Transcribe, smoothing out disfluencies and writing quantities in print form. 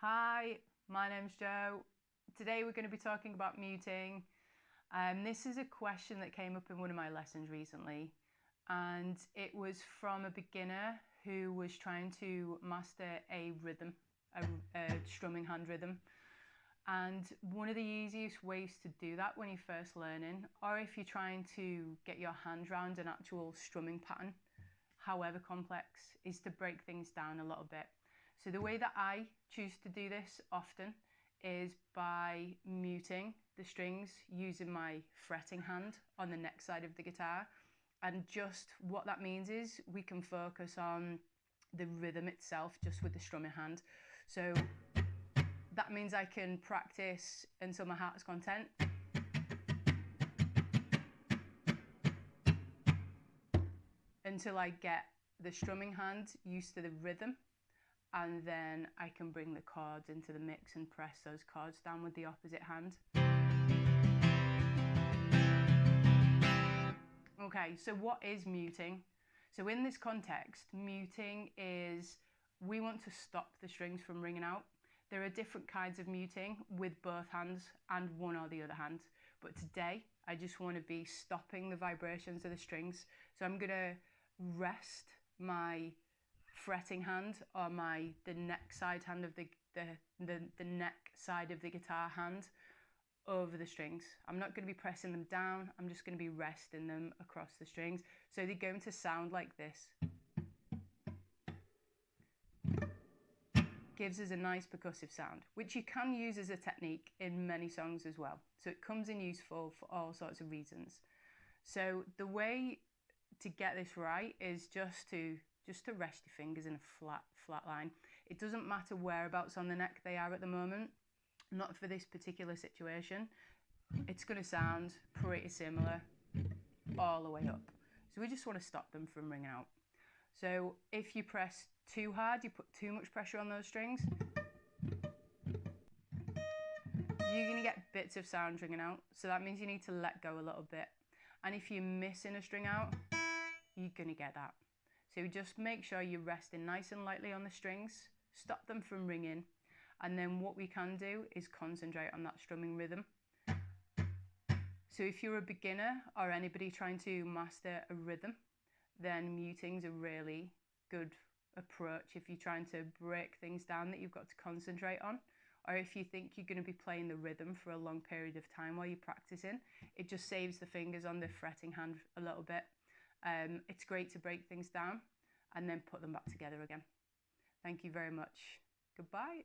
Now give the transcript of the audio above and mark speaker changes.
Speaker 1: Hi, my name's Jo. Today we're going to be talking about muting. This is a question that came up in one of my lessons recently, and it was from a beginner who was trying to master a rhythm, a strumming hand rhythm. And one of the easiest ways to do that when you're first learning, or if you're trying to get your hand around an actual strumming pattern, however complex, is to break things down a little bit. So the way that I choose to do this often is by muting the strings using my fretting hand on the neck side of the guitar. And just what that means is we can focus on the rhythm itself just with the strumming hand. So that means I can practice until my heart's content. Until I get the strumming hand used to the rhythm, and then I can bring the chords into the mix and press those chords down with the opposite hand. Okay, so what is muting? So in this context, muting is we want to stop the strings from ringing out. There are different kinds of muting with both hands and one or the other hand. But today, I just want to be stopping the vibrations of the strings. So I'm going to rest my fretting hand or the neck side hand of the neck side of the guitar hand over the strings. I'm not going to be pressing them down, I'm just going to be resting them across the strings. So they're going to sound like this. Gives us a nice percussive sound, which you can use as a technique in many songs as well. So it comes in useful for all sorts of reasons. So the way to get this right is just to rest your fingers in a flat line. It doesn't matter whereabouts on the neck they are at the moment, not for this particular situation. It's going to sound pretty similar all the way up. So we just want to stop them from ringing out. So if you press too hard, you put too much pressure on those strings, you're going to get bits of sound ringing out. So that means you need to let go a little bit. And if you're missing a string out, you're going to get that. So just make sure you're resting nice and lightly on the strings, stop them from ringing, and then what we can do is concentrate on that strumming rhythm. So if you're a beginner or anybody trying to master a rhythm, then muting's a really good approach if you're trying to break things down that you've got to concentrate on, or if you think you're going to be playing the rhythm for a long period of time while you're practicing. It just saves the fingers on the fretting hand a little bit. It's great to break things down and then put them back together again. Thank you very much. Goodbye.